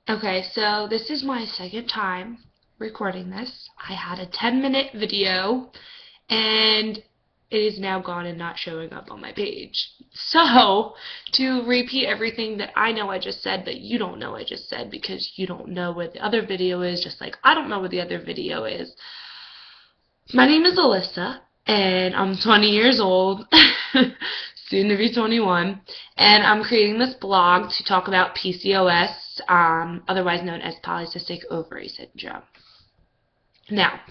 Okay, so this is my second time recording this. I had a 10-minute video and it is now gone and not showing up on my page. So, to repeat everything that I know I just said, but you don't know I just said because you don't know where the other video is, just like I don't know where the other video is. My name is Alyssa, and I'm 20 years old, soon to be 21, and I'm creating this blog to talk about PCOS, otherwise known as Polycystic Ovary Syndrome. Now,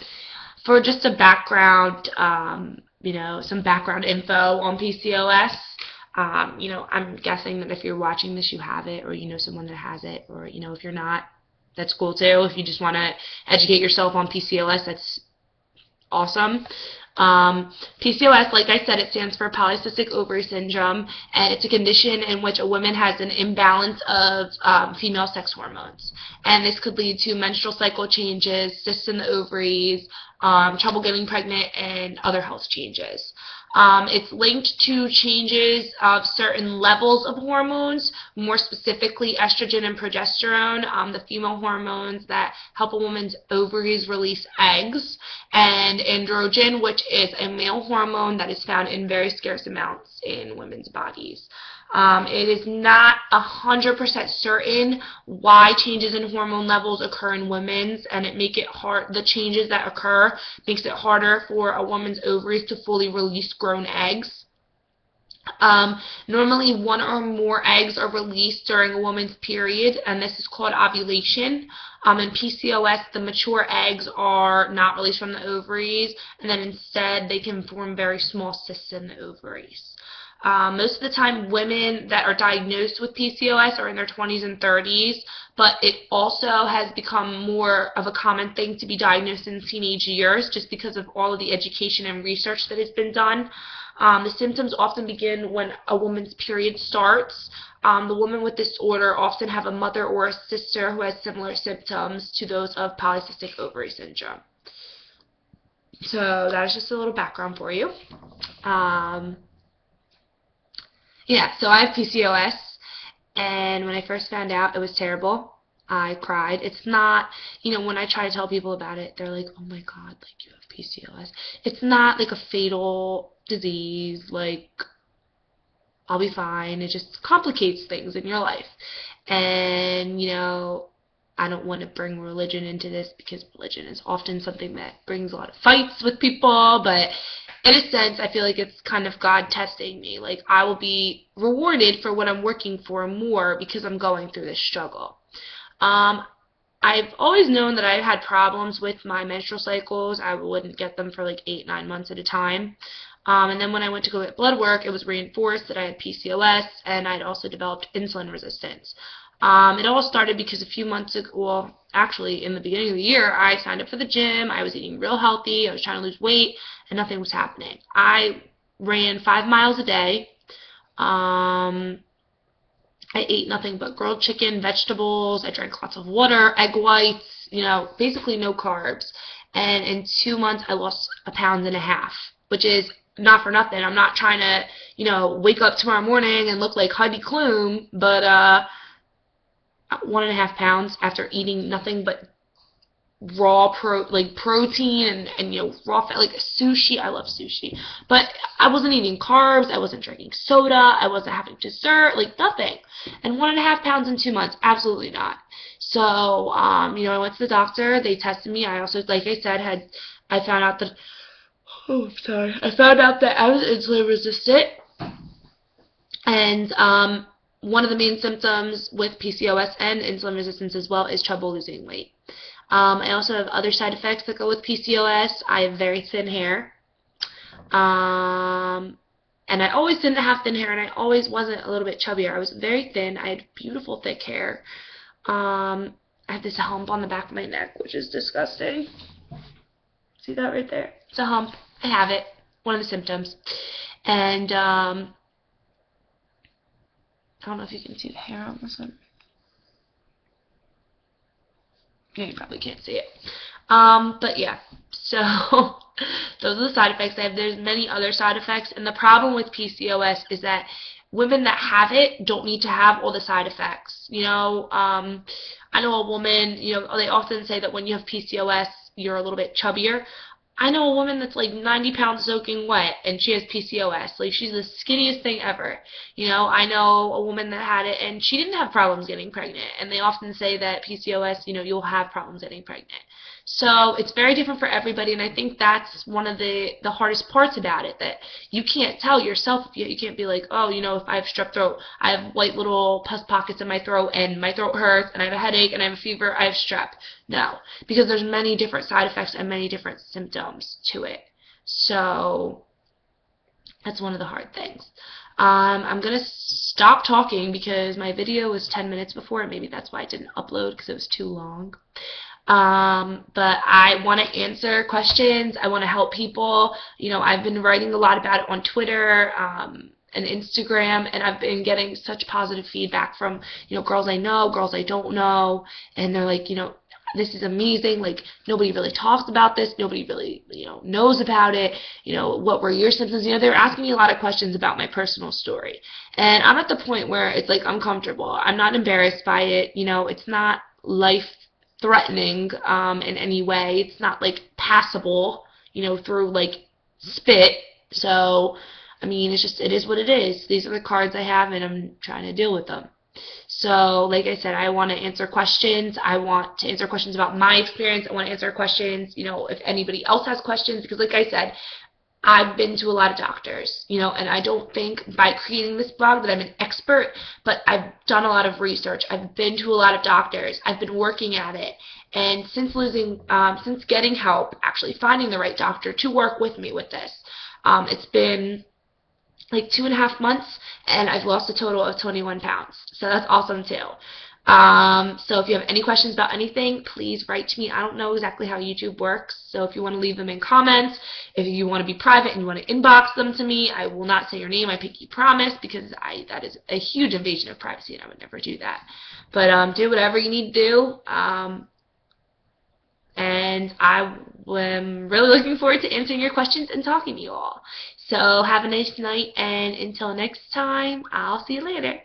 for just a background, some background info on PCOS, I'm guessing that if you're watching this, you have it, or you know someone that has it, or, if you're not, that's cool too. If you just want to educate yourself on PCOS, that's awesome. PCOS, like I said, it stands for Polycystic Ovary Syndrome, and it's a condition in which a woman has an imbalance of female sex hormones. And this could lead to menstrual cycle changes, cysts in the ovaries, trouble getting pregnant, and other health changes. It's linked to changes of certain levels of hormones, more specifically estrogen and progesterone, the female hormones that help a woman's ovaries release eggs, and androgen, which is a male hormone that is found in very scarce amounts in women's bodies. It is not 100% certain why changes in hormone levels occur in women's, and the changes that occur makes it harder for a woman's ovaries to fully release grown eggs. Normally one or more eggs are released during a woman's period, and this is called ovulation. In PCOS, the mature eggs are not released from the ovaries, and then instead they can form very small cysts in the ovaries. Most of the time, women that are diagnosed with PCOS are in their 20s and 30s, but it also has become more of a common thing to be diagnosed in teenage years just because of all of the education and research that has been done. The symptoms often begin when a woman's period starts. The women with this disorder often have a mother or a sister who has similar symptoms to those of polycystic ovary syndrome. So that is just a little background for you. Yeah, so I have PCOS, and when I first found out, it was terrible. I cried. It's not, when I try to tell people about it, they're like, oh my god, like, you have PCOS. It's not like a fatal disease, like, I'll be fine. It just complicates things in your life. And, I don't want to bring religion into this because religion is often something that brings a lot of fights with people, but in a sense, I feel like it's kind of God testing me. Like, I will be rewarded for what I'm working for more because I'm going through this struggle. I've always known that I had problems with my menstrual cycles. I wouldn't get them for like 8-9 months at a time. And then when I went to go get blood work, it was reinforced that I had PCOS, and I'd also developed insulin resistance. It all started because a few months ago, well, actually in the beginning of the year, I signed up for the gym. I was eating real healthy. I was trying to lose weight, and nothing was happening. I ran 5 miles a day. I ate nothing but grilled chicken, vegetables. I drank lots of water, egg whites, basically no carbs. And in 2 months, I lost 1.5 pounds, which is not for nothing. I'm not trying to, wake up tomorrow morning and look like Heidi Klum, but 1.5 pounds after eating nothing but raw protein and raw fat, like sushi. I love sushi, but I wasn't eating carbs. I wasn't drinking soda. I wasn't having dessert, like nothing. And 1.5 pounds in 2 months, absolutely not. So I went to the doctor. They tested me. I also, like I said, I found out that I was insulin resistant, and one of the main symptoms with PCOS and insulin resistance as well is trouble losing weight. I also have other side effects that go with PCOS. I have very thin hair. And I always didn't have thin hair, and I always wasn't a little bit chubbier. I was very thin. I had beautiful thick hair. I have this hump on the back of my neck, which is disgusting. See that right there? It's a hump. I have it. One of the symptoms. And I don't know if you can see the hair on this one. Yeah, you probably can't see it. But yeah, so those are the side effects. There's many other side effects, and the problem with PCOS is that women that have it don't need to have all the side effects. I know a woman, you know, they often say that when you have PCOS, you're a little bit chubbier. I know a woman that's like 90 pounds soaking wet and she has PCOS. Like, she's the skinniest thing ever. You know, I know a woman that had it and she didn't have problems getting pregnant. And they often say that PCOS, you know, you'll have problems getting pregnant. So it's very different for everybody, and I think that's one of the hardest parts about it, that you can't tell yourself. You can't be like, oh, you know, if I have strep throat, I have white little pus pockets in my throat, and my throat hurts, and I have a headache, and I have a fever, I have strep. No, because there's many different side effects and many different symptoms to it. So that's one of the hard things. I'm going to stop talking because my video was 10 minutes before, and maybe that's why I didn't upload, because it was too long. But I want to answer questions. I want to help people. You know, I've been writing a lot about it on Twitter, and Instagram, and I've been getting such positive feedback from, you know, girls I know, girls I don't know, and they're like, you know, this is amazing. Like, nobody really talks about this. Nobody really, you know, knows about it. You know, what were your symptoms? You know, they were asking me a lot of questions about my personal story. And I'm at the point where it's like I'm comfortable. I'm not embarrassed by it. You know, it's not life threatening in any way. It's not like passable, you know, through like spit. So, I mean, it's just, it is what it is. These are the cards I have, and I'm trying to deal with them. So, like I said, I want to answer questions. I want to answer questions about my experience. I want to answer questions, you know, if anybody else has questions, because like I said, I've been to a lot of doctors, you know, and I don't think by creating this blog that I'm an expert, but I've done a lot of research. I've been to a lot of doctors. I've been working at it. And since getting help, actually finding the right doctor to work with me with this, it's been like 2.5 months, and I've lost a total of 21 pounds. So that's awesome too. So if you have any questions about anything, please write to me. I don't know exactly how YouTube works, so if you want to leave them in comments, if you want to be private and you want to inbox them to me, I will not say your name, I pinky promise, because that is a huge invasion of privacy, and I would never do that. But do whatever you need to do, and I am really looking forward to answering your questions and talking to you all. So have a nice night, and until next time, I'll see you later.